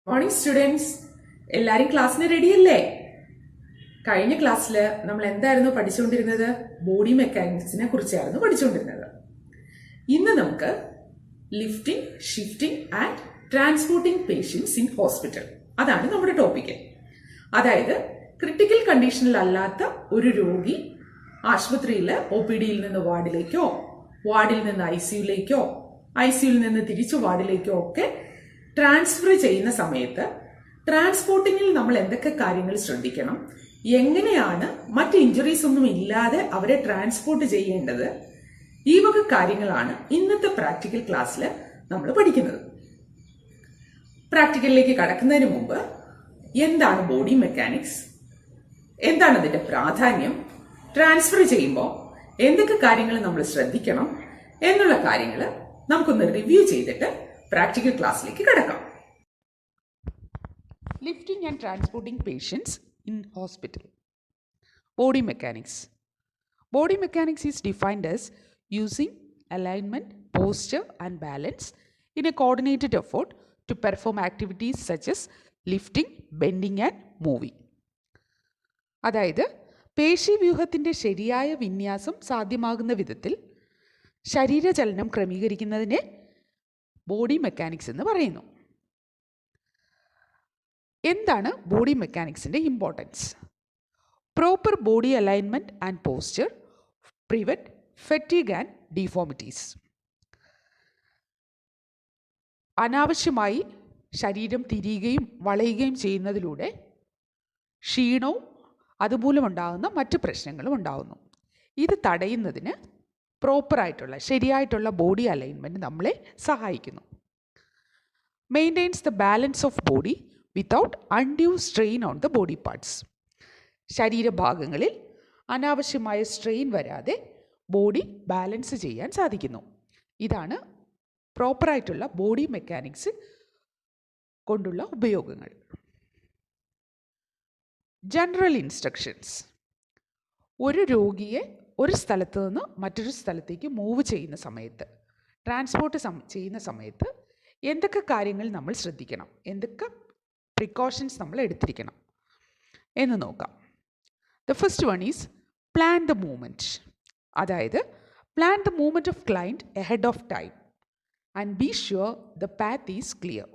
Morning students, എല്ലാരും ക്ലാസ്സിന് റെഡിയല്ലേ? കഴിഞ്ഞ ക്ലാസ്സിൽ നമ്മൾ എന്തായിരുന്നു പഠിച്ചുകൊണ്ടിരുന്നത്? ബോഡി മെക്കാനിക്സിനെ കുറിച്ചായിരുന്നു പഠിച്ചുകൊണ്ടിരുന്നത്. ഇന്ന് നമുക്ക് lifting, shifting and transporting patients in hospital, അതാണ് നമ്മുടെ ടോപ്പിക്ക്. അതായത് ക്രിട്ടിക്കൽ കണ്ടീഷനിൽ അല്ലാത്ത ഒരു രോഗി ആശുപത്രിയിൽ OPD-യിൽ നിന്ന് വാർഡിലേക്കോ, വാർഡിൽ നിന്ന് ICU-യിലേക്കോ, ICU-യിൽ നിന്ന് തിരിച്ചു വാർഡിലേക്കോ ഒക്കെ ട്രാൻസ്ഫർ ചെയ്യുന്ന സമയത്ത് ട്രാൻസ്പോർട്ടിങ്ങിൽ നമ്മൾ എന്തൊക്കെ കാര്യങ്ങൾ ശ്രദ്ധിക്കണം, എങ്ങനെയാണ് മറ്റ് ഇഞ്ചുറീസ് ഒന്നും ഇല്ലാതെ അവരെ ട്രാൻസ്പോർട്ട് ചെയ്യേണ്ടത്, ഈ വക കാര്യങ്ങളാണ് ഇന്നത്തെ പ്രാക്ടിക്കൽ ക്ലാസ്സിൽ നമ്മൾ പഠിക്കുന്നത്. പ്രാക്ടിക്കലിലേക്ക് കടക്കുന്നതിന് മുമ്പ് എന്താണ് ബോഡി മെക്കാനിക്സ്, എന്താണ് അതിന്റെ പ്രാധാന്യം, ട്രാൻസ്ഫർ ചെയ്യുമ്പോൾ എന്തൊക്കെ കാര്യങ്ങൾ നമ്മൾ ശ്രദ്ധിക്കണം എന്നുള്ള കാര്യങ്ങൾ നമുക്കൊന്ന് റിവ്യൂ ചെയ്തിട്ട് പ്രാക്ടിക്കൽ ക്ലാസ്സിലേക്ക് കടക്കാം. Lifting and transporting patients in hospital. Body mechanics. Body mechanics is defined as using alignment, posture and balance in a coordinated effort to perform activities such as lifting, bending and moving. അതായത് പേശീവ്യൂഹത്തിൻ്റെ ശരിയായ വിന്യാസം സാധ്യമാകുന്ന വിധത്തിൽ ശരീരചലനം ക്രമീകരിക്കുന്നതിനെ body mechanics എന്ന് പറയുന്നു. എന്താണ് body മെക്കാനിക്സിൻ്റെ importance? Proper body alignment and posture prevent fatigue and deformities. അനാവശ്യമായി ശരീരം തിരിയുകയും വളയുകയും ചെയ്യുന്നതിലൂടെ ക്ഷീണവും അതുമൂലമുണ്ടാകുന്ന മറ്റ് പ്രശ്നങ്ങളും ഉണ്ടാകുന്നു. ഇത് തടയുന്നതിന് പ്രോപ്പറായിട്ടുള്ള ശരിയായിട്ടുള്ള ബോഡി അലൈൻമെൻറ്റ് നമ്മളെ സഹായിക്കുന്നു. Maintains the balance of body without undue strain on the body parts. ശരീരഭാഗങ്ങളിൽ അനാവശ്യമായ സ്ട്രെയിൻ വരാതെ ബോഡി ബാലൻസ് ചെയ്യാൻ സാധിക്കുന്നു. ഇതാണ് പ്രോപ്പറായിട്ടുള്ള ബോഡി മെക്കാനിക്സ് കൊണ്ടുള്ള ഉപയോഗങ്ങൾ. General instructions. ഒരു രോഗിയെ ഒരു സ്ഥലത്ത് നിന്ന് മറ്റൊരു സ്ഥലത്തേക്ക് മൂവ് ചെയ്യുന്ന സമയത്ത്, ട്രാൻസ്പോർട്ട് ചെയ്യുന്ന സമയത്ത് എന്തൊക്കെ കാര്യങ്ങൾ നമ്മൾ ശ്രദ്ധിക്കണം, എന്തൊക്കെ പ്രിക്കോഷൻസ് നമ്മൾ എടുത്തിരിക്കണം എന്ന് നോക്കാം. The first one is plan the movement. അതായത് plan the movement of client ahead of time and be sure the path is clear.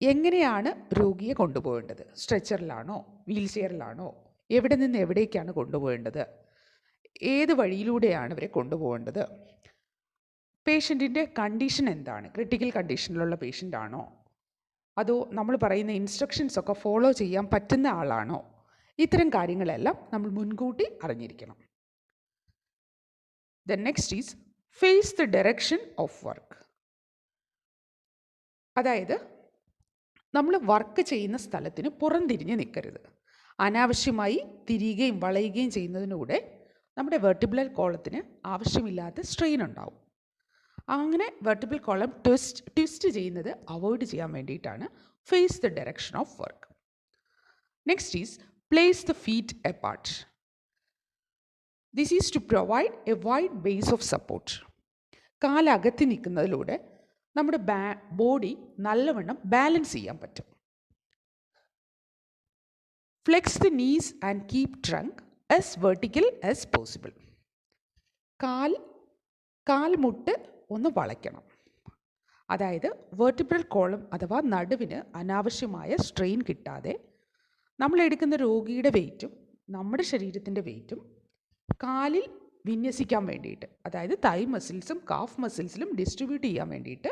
എങ്ങനെയാണ് രോഗിയെ കൊണ്ടുപോകേണ്ടത്? സ്ട്രെച്ചറിലാണോ, വീൽ ചെയറിലാണോ, എവിടെ നിന്ന് എവിടേക്കാണ് കൊണ്ടുപോകേണ്ടത്, ഏത് വഴിയിലൂടെയാണ് ഇവരെ കൊണ്ടുപോകേണ്ടത്, പേഷ്യൻറ്റിൻ്റെ കണ്ടീഷൻ എന്താണ്, ക്രിട്ടിക്കൽ കണ്ടീഷനിലുള്ള പേഷ്യൻ്റ് ആണോ, അതോ നമ്മൾ പറയുന്ന ഇൻസ്ട്രക്ഷൻസ് ഒക്കെ ഫോളോ ചെയ്യാൻ പറ്റുന്ന ആളാണോ, ഇത്തരം കാര്യങ്ങളെല്ലാം നമ്മൾ മുൻകൂട്ടി അറിഞ്ഞിരിക്കണം. The next is face the direction of work. അതായത് നമ്മൾ വർക്ക് ചെയ്യുന്ന സ്ഥലത്തിന് പുറംതിരിഞ്ഞ് നിൽക്കരുത്. അനാവശ്യമായി തിരിയുകയും വളയുകയും ചെയ്യുന്നതിലൂടെ നമ്മുടെ വെർട്ടിബ്രൽ കോളത്തിന് ആവശ്യമില്ലാത്ത സ്ട്രെയിൻ ഉണ്ടാവും. അങ്ങനെ വെർട്ടിബ്രൽ കോളം ട്വിസ്റ്റ് ചെയ്യുന്നത് അവോയ്ഡ് ചെയ്യാൻ വേണ്ടിയിട്ടാണ് face the direction of work. Next is place the feet apart. This is to provide a wide base of support. കാലകത്തി നിൽക്കുന്നതിലൂടെ നമ്മുടെ ബോഡി നല്ലവണ്ണം ബാലൻസ് ചെയ്യാൻ പറ്റും. Flex the knees and keep trunk as vertical as possible. കാൽമുട്ട് ഒന്ന് വളയ്ക്കണം. അതായത് vertebral column അഥവാ നടുവിന് അനാവശ്യമായ സ്ട്രെയിൻ കിട്ടാതെ നമ്മൾ എടുക്കുന്ന രോഗിയുടെ വെയിറ്റും നമ്മുടെ ശരീരത്തിൻ്റെ വെയിറ്റും കാലിൽ വിന്യസിക്കാൻ വേണ്ടിയിട്ട്, അതായത് തൈ മസിൽസും കാഫ് മസിൽസിലും ഡിസ്ട്രിബ്യൂട്ട് ചെയ്യാൻ വേണ്ടിയിട്ട്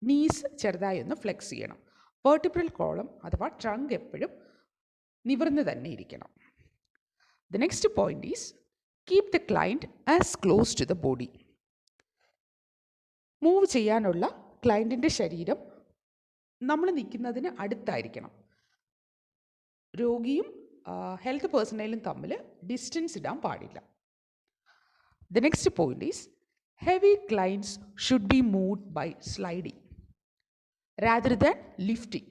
നീസ് ചെറുതായി ഒന്ന് ഫ്ലെക്സ് ചെയ്യണം. വെർട്ടിബ്രൽ കോളം അഥവാ ട്രങ്ക് എപ്പോഴും നിവർന്ന് തന്നെ ഇരിക്കണം. The next point is keep the client as close to the body. Move ചെയ്യാനുള്ള ക്ലയൻറ്റിൻ്റെ ശരീരം നമ്മൾ നിൽക്കുന്നതിന് അടുത്തായിരിക്കണം. രോഗിയും ഹെൽത്ത് പേഴ്സണലും തമ്മിൽ ഡിസ്റ്റൻസ് ഇടാൻ പാടില്ല. The next point is heavy clients should be moved by sliding rather than lifting.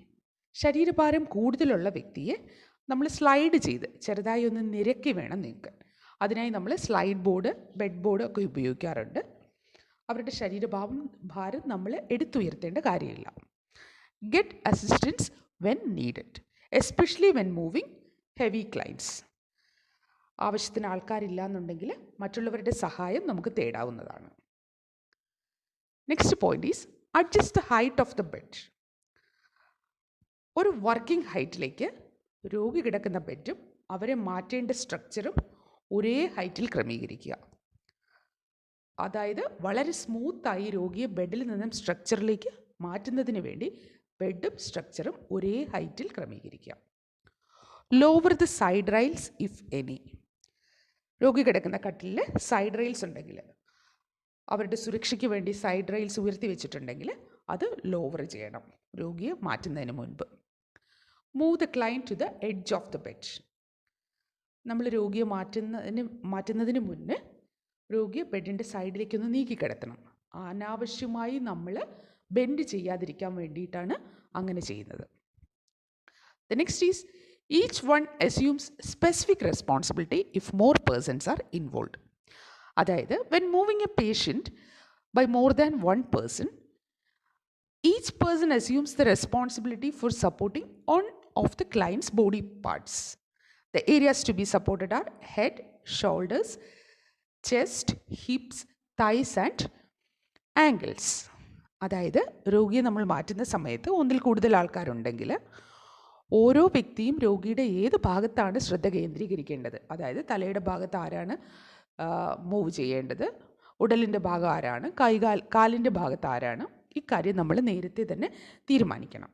ശരീരഭാരം കൂടുതലുള്ള വ്യക്തിയെ നമ്മൾ സ്ലൈഡ് ചെയ്ത് ചെറുതായി ഒന്ന് നിരക്കി വേണം നീക്കാൻ. അതിനായി നമ്മൾ സ്ലൈഡ് ബോർഡ്, ബെഡ് ബോർഡ് ഒക്കെ ഉപയോഗിക്കാറുണ്ട്. അവരുടെ ഭാരം നമ്മൾ എടുത്തുയർത്തേണ്ട കാര്യമില്ല. Get assistance when needed, especially when moving heavy clients. ആവശ്യത്തിന് ആൾക്കാരില്ല എന്നുണ്ടെങ്കിൽ മറ്റുള്ളവരുടെ സഹായം നമുക്ക് തേടാവുന്നതാണ്. Next point is adjust the height of the bed. ഒരു വർക്കിംഗ് ഹൈറ്റിലേക്ക് രോഗി കിടക്കുന്ന ബെഡും അവരെ മാറ്റേണ്ട സ്ട്രക്ചറും ഒരേ ഹൈറ്റിൽ ക്രമീകരിക്കുക. അതായത് വളരെ സ്മൂത്തായി രോഗിയെ ബെഡിൽ നിന്നും സ്ട്രക്ചറിലേക്ക് മാറ്റുന്നതിന് വേണ്ടി ബെഡും സ്ട്രക്ചറും ഒരേ ഹൈറ്റിൽ ക്രമീകരിക്കുക. Lower the side rails if any. രോഗി കിടക്കുന്ന കട്ടിലിൽ സൈഡ് റെയിൽസ് ഉണ്ടെങ്കിൽ, അവരുടെ സുരക്ഷയ്ക്ക് വേണ്ടി സൈഡ് റെയിൽസ് ഉയർത്തി വെച്ചിട്ടുണ്ടെങ്കിൽ അത് ലോവർ ചെയ്യണം രോഗിയെ മാറ്റുന്നതിന് മുൻപ്. Move the client to the edge of the bed. നമ്മൾ രോഗിയെ മാറ്റുന്നതിന് മുന്നേ രോഗിയെ ബെഡിൻ്റെ സൈഡിലേക്കൊന്ന് നീക്കി കിടത്തണം. അനാവശ്യമായി നമ്മൾ ബെൻഡ് ചെയ്യാതിരിക്കാൻ വേണ്ടിയിട്ടാണ് അങ്ങനെ ചെയ്യുന്നത്. The next is each one assumes specific responsibility if more persons are involve. അതായത് when moving a patient by more than one person, each person assumes the responsibility for supporting on of the clients body parts. The areas to be supported are head, shoulders, chest, hips, thighs and ankles. അതായത് രോഗിയെ നമ്മൾ മാറ്റുന്ന സമയത്ത് ഒന്നിൽ കൂടുതൽ ആൾക്കാരുണ്ടെങ്കിൽ ഓരോ വ്യക്തിയും രോഗിയുടെ ഏത് ഭാഗത്താണ് ശ്രദ്ധ കേന്ദ്രീകരിക്കേണ്ടത്, അതായത് തലയുടെ ഭാഗത്ത് ആരാണ് മൂവ് ചെയ്യേണ്ടത്, ഉടലിൻ്റെ ഭാഗം ആരാണ്, കാലിൻ്റെ ഭാഗത്ത് ആരാണ്, ഇക്കാര്യം നമ്മൾ നേരത്തെ തന്നെ തീരുമാനിക്കണം.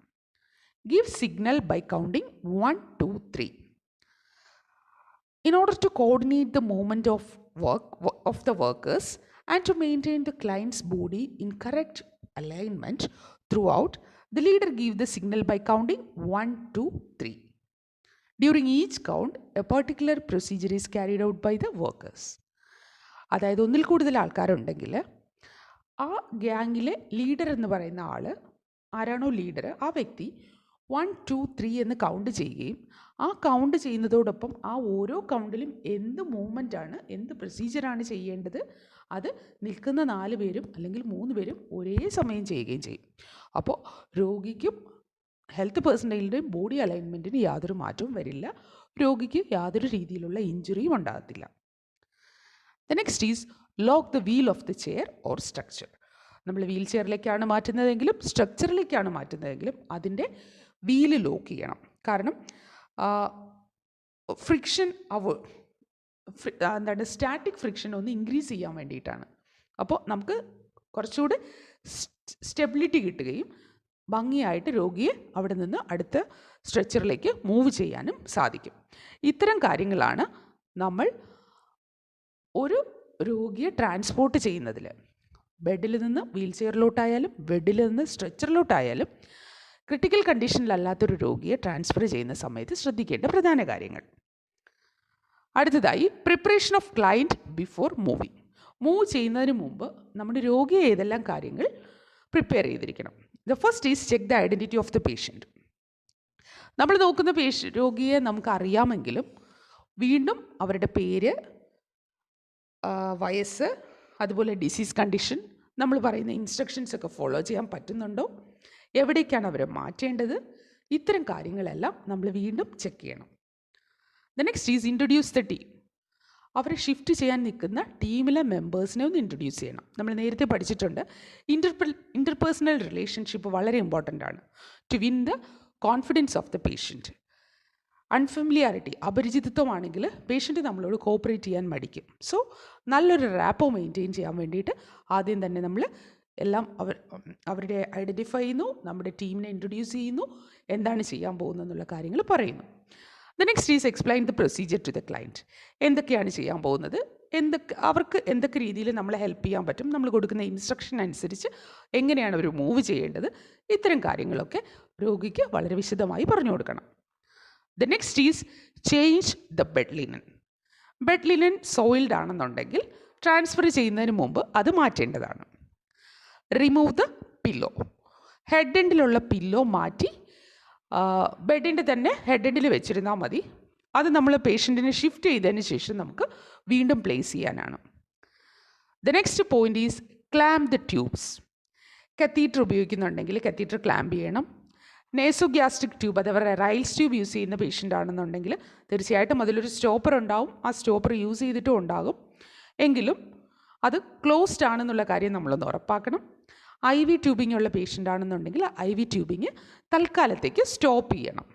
Give signal by counting 1, 2, 3. In order to coordinate the movement of the workers and to maintain the client's body in correct alignment throughout, the leader gives the signal by counting 1, 2, 3. During each count, a particular procedure is carried out by the workers. അതായത് ഒന്നിൽ കൂടുതൽ ആൾക്കാരുണ്ടെങ്കിൽ ആ ഗ്യാങ്ങിലെ leader എന്ന് പറയുന്ന ആൾ ആരാണോ leader, ആ വ്യക്തി 1, 2, 3 എന്ന് കൗണ്ട് ചെയ്യുകയും ആ കൗണ്ട് ചെയ്യുന്നതോടൊപ്പം ആ ഓരോ കൗണ്ടിലും എന്ത് മൂവ്മെൻറ്റാണ്, എന്ത് പ്രൊസീജിയറാണ് ചെയ്യേണ്ടത് അത് നിൽക്കുന്ന 4 പേരും അല്ലെങ്കിൽ 3 പേരും ഒരേ സമയം ചെയ്യുകയും ചെയ്യും. അപ്പോൾ രോഗിക്കും ഹെൽത്ത് പേഴ്സണലിൻ്റെയും ബോഡി അലൈൻമെൻറ്റിന് യാതൊരു മാറ്റവും വരില്ല, രോഗിക്ക് യാതൊരു രീതിയിലുള്ള ഇഞ്ചുറിയും ഉണ്ടാകത്തില്ല. The next is lock the wheel of the chair or structure. നമ്മൾ വീൽ ചെയറിലേക്കാണ് മാറ്റുന്നതെങ്കിലും സ്ട്രക്ചറിലേക്കാണ് മാറ്റുന്നതെങ്കിലും അതിൻ്റെ വീല് ലോക്ക് ചെയ്യണം. കാരണം ഫ്രിക്ഷൻ എന്താണ് സ്റ്റാറ്റിക് ഫ്രിക്ഷൻ ഒന്ന് ഇൻക്രീസ് ചെയ്യാൻ വേണ്ടിയിട്ടാണ്. അപ്പോൾ നമുക്ക് കുറച്ചുകൂടി സ്റ്റെബിലിറ്റി കിട്ടുകയും ഭംഗിയായിട്ട് രോഗിയെ അവിടെ നിന്ന് അടുത്ത സ്ട്രെച്ചറിലേക്ക് മൂവ് ചെയ്യാനും സാധിക്കും. ഇത്തരം കാര്യങ്ങളാണ് നമ്മൾ ഒരു രോഗിയെ ട്രാൻസ്പോർട്ട് ചെയ്യുന്നതിൽ, ബെഡിൽ നിന്ന് വീൽ ചെയറിലോട്ടായാലും ബെഡിൽ നിന്ന് സ്ട്രെച്ചറിലോട്ടായാലും ക്രിട്ടിക്കൽ കണ്ടീഷനിലല്ലാത്തൊരു രോഗിയെ ട്രാൻസ്ഫർ ചെയ്യുന്ന സമയത്ത് ശ്രദ്ധിക്കേണ്ട പ്രധാന കാര്യങ്ങൾ. അടുത്തതായി preparation of client before moving. Move ചെയ്യുന്നതിന് മുമ്പ് നമ്മുടെ രോഗിയെ ഏതെല്ലാം കാര്യങ്ങൾ പ്രിപ്പയർ ചെയ്തിരിക്കണം. The first is check the identity of the patient. നമ്മൾ നോക്കുന്ന രോഗിയെ നമുക്ക് അറിയാമെങ്കിലും വീണ്ടും അവരുടെ പേര്, വയസ്സ്, അതുപോലെ ഡിസീസ് കണ്ടീഷൻ, നമ്മൾ പറയുന്ന ഇൻസ്ട്രക്ഷൻസ് ഒക്കെ ഫോളോ ചെയ്യാൻ പറ്റുന്നുണ്ടോ, എവിടേക്കാണ് അവരെ മാറ്റേണ്ടത്, ഇത്തരം കാര്യങ്ങളെല്ലാം നമ്മൾ വീണ്ടും ചെക്ക് ചെയ്യണം. The next is introduce the team. അവരെ ഷിഫ്റ്റ് ചെയ്യാൻ നിൽക്കുന്ന ടീമിലെ മെമ്പേഴ്സിനെ ഒന്ന് ഇൻട്രൊഡ്യൂസ് ചെയ്യണം. നമ്മൾ നേരത്തെ പഠിച്ചിട്ടുണ്ട് ഇൻ്റർപേഴ്സണൽ റിലേഷൻഷിപ്പ് വളരെ ഇമ്പോർട്ടൻ്റ് ആണ് to win the confidence of the patient. Unfamiliarity, അപരിചിതത്വമാണെങ്കിൽ പേഷ്യൻറ്റ് നമ്മളോട് കോപ്പറേറ്റ് ചെയ്യാൻ മടിക്കും. സോ നല്ലൊരു റാപ്പോ മെയിൻറ്റെയിൻ ചെയ്യാൻ വേണ്ടിയിട്ട് ആദ്യം തന്നെ നമ്മൾ എല്ലാം അവരുടെ ഐഡൻറ്റിഫൈ ചെയ്യുന്നു, നമ്മുടെ ടീമിനെ ഇൻട്രൊഡ്യൂസ് ചെയ്യുന്നു, എന്താണ് ചെയ്യാൻ പോകുന്നതെന്നുള്ള കാര്യങ്ങൾ പറയുന്നു. The next is explain the procedure to the client. എന്തൊക്കെയാണ് ചെയ്യാൻ പോകുന്നത്, അവർക്ക് എന്തൊക്കെ രീതിയിൽ നമ്മളെ ഹെൽപ്പ് ചെയ്യാൻ പറ്റും, നമ്മൾ കൊടുക്കുന്ന ഇൻസ്ട്രക്ഷൻ അനുസരിച്ച് എങ്ങനെയാണ് അവർ മൂവ് ചെയ്യേണ്ടത്, ഇത്തരം കാര്യങ്ങളൊക്കെ രോഗിക്ക് വളരെ വിശദമായി പറഞ്ഞു കൊടുക്കണം. The next is change the bed linen. Bed linen soiled ആണെന്നുണ്ടെങ്കിൽ ട്രാൻസ്ഫർ ചെയ്യുന്നതിന് മുമ്പ് അത് മാറ്റേണ്ടതാണ്. Remove the pillow. ഹെഡ് എൻഡിലുള്ള പില്ലോ മാറ്റി ബെഡിൻ്റെ തന്നെ ഹെഡ് എൻഡിൽ വെച്ചിരുന്നാൽ മതി. അത് നമ്മൾ പേഷ്യൻറ്റിനെ ഷിഫ്റ്റ് ചെയ്തതിന് ശേഷം നമുക്ക് വീണ്ടും പ്ലേസ് ചെയ്യാനാണ്. The next point is clamp the tubes. Catheter ഉപയോഗിക്കുന്നുണ്ടെങ്കിൽ കത്തീറ്റർ ക്ലാമ്പ് ചെയ്യണം. നേസോഗ്യാസ്ട്രിക് ട്യൂബ് അഥവാ റൈൽസ് ട്യൂബ് യൂസ് ചെയ്യുന്ന പേഷ്യൻ്റ് ആണെന്നുണ്ടെങ്കിൽ തീർച്ചയായിട്ടും അതിലൊരു സ്റ്റോപ്പർ ഉണ്ടാവും. ആ സ്റ്റോപ്പർ യൂസ് ചെയ്തിട്ടും ഉണ്ടാകും. എങ്കിലും അത് ക്ലോസ്ഡ് ആണെന്നുള്ള കാര്യം നമ്മളൊന്ന് ഉറപ്പാക്കണം. IV ട്യൂബിംഗ് ഉള്ള പേഷ്യൻ്റ് ആണെന്നുണ്ടെങ്കിൽ IV ട്യൂബിങ് തൽക്കാലത്തേക്ക് സ്റ്റോപ്പ് ചെയ്യണം.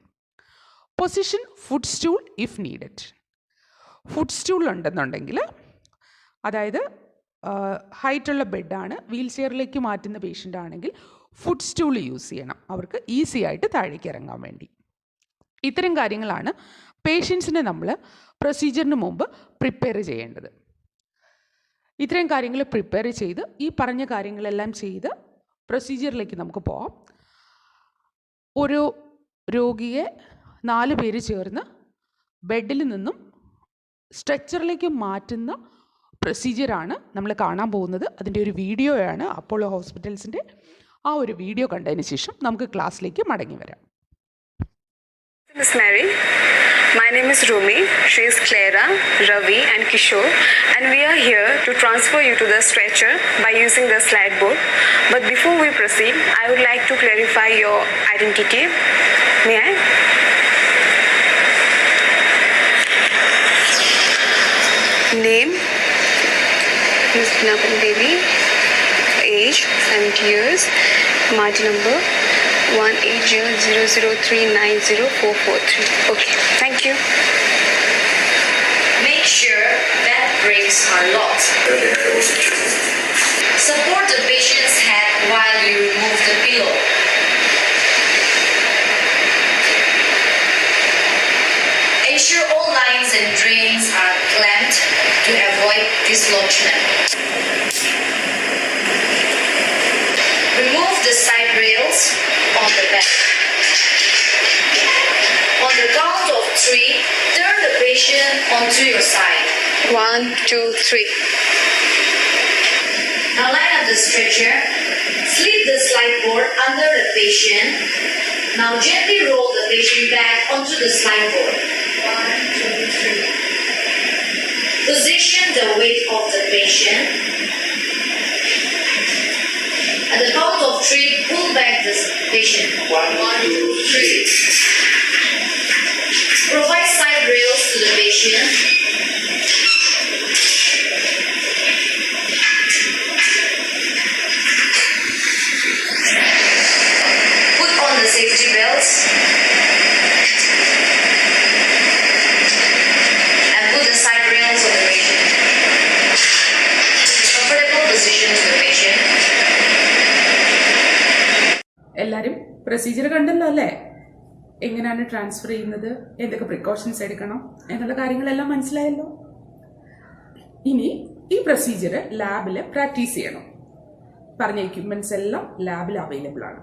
Position food stool if needed. Food stool ഉണ്ടെന്നുണ്ടെങ്കിൽ, അതായത് ഹൈറ്റുള്ള ബെഡാണ്, വീൽ ചെയറിലേക്ക് മാറ്റുന്ന പേഷ്യൻ്റ് ആണെങ്കിൽ ഫുഡ് സ്റ്റൂൾ യൂസ് ചെയ്യണം, അവർക്ക് ഈസി ആയിട്ട് താഴേക്ക് ഇറങ്ങാൻ വേണ്ടി. ഇത്തരം കാര്യങ്ങളാണ് പേഷ്യൻസിനെ നമ്മൾ പ്രൊസീജിയറിന് മുമ്പ് പ്രിപ്പയർ ചെയ്യേണ്ടത്. ഇത്രയും കാര്യങ്ങൾ പ്രിപ്പയർ ചെയ്ത് ഈ പറഞ്ഞ കാര്യങ്ങളെല്ലാം ചെയ്ത് പ്രൊസീജിയറിലേക്ക് നമുക്ക് പോവാം. ഒരു രോഗിയെ 4 പേര് ചേർന്ന് ബെഡിൽ നിന്നും സ്ട്രെച്ചറിലേക്ക് മാറ്റുന്ന പ്രൊസീജിയറാണ് നമ്മൾ കാണാൻ പോകുന്നത്. അതിൻ്റെ ഒരു വീഡിയോയാണ് അപ്പോളോ ഹോസ്പിറ്റൽസിൻ്റെ. ആ ഒരു വീഡിയോ കണ്ടതിന് ശേഷം നമുക്ക് ക്ലാസ്സിലേക്ക് മടങ്ങി വരാം. Miss Mary, my name is Rumi, she is Clara, Ravi and Kishore, and we are here to transfer you to the stretcher by using the slide board. But before we proceed, I would like to clarify your identity. May I? Name, Miss Napan Devi, age 70 years, Margin number 18000390443. Okay, thank you. Make sure that brakes are locked. Support the patient's head while you remove the pillow. Ensure all lines and drains are clamped to avoid dislodgement. Remove the side rails on the bed. On the count of 3, turn the patient onto your side. 1, 2, 3. Now line up the stretcher. Slip the slide board under the patient. Now gently roll the patient back onto the slide board. 1, 2, 3. Position the weight of the patient. At the count of 3, pull back the patient. 1, 2, 3. Provide side rails to the patient. Put on the safety belts. And put the side rails on the patient. Comfortable position to the patient. എല്ലാവരും procedure കണ്ടല്ലോ അല്ലേ? എങ്ങനെയാണ് transfer ചെയ്യുന്നത്, എന്തൊക്കെ precautions എടുക്കണം എന്നുള്ള കാര്യങ്ങളെല്ലാം മനസ്സിലായല്ലോ. ഇനി ഈ പ്രൊസീജിയർ ലാബിൽ പ്രാക്ടീസ് ചെയ്യണം. പറഞ്ഞ എക്യുപ്മെന്റ്സ് എല്ലാം ലാബിൽ അവൈലബിൾ ആണ്.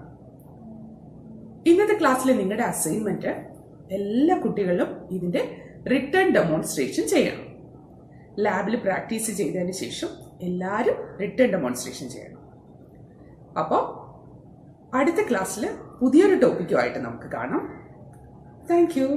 ഇന്നത്തെ ക്ലാസ്സിൽ നിങ്ങളുടെ അസൈൻമെന്റ് എല്ലാ കുട്ടികളും ഇതിന്റെ റിട്ടേൺ ഡെമോൺസ്ട്രേഷൻ ചെയ്യണം. ലാബിൽ പ്രാക്ടീസ് ചെയ്തതിന് ശേഷം എല്ലാവരും റിട്ടേൺ ഡെമോൺസ്ട്രേഷൻ ചെയ്യണം. അപ്പോൾ അടുത്ത ക്ലാസ്സിൽ പുതിയൊരു ടോപ്പിക്കുമായിട്ട് നമുക്ക് കാണാം. Thank you.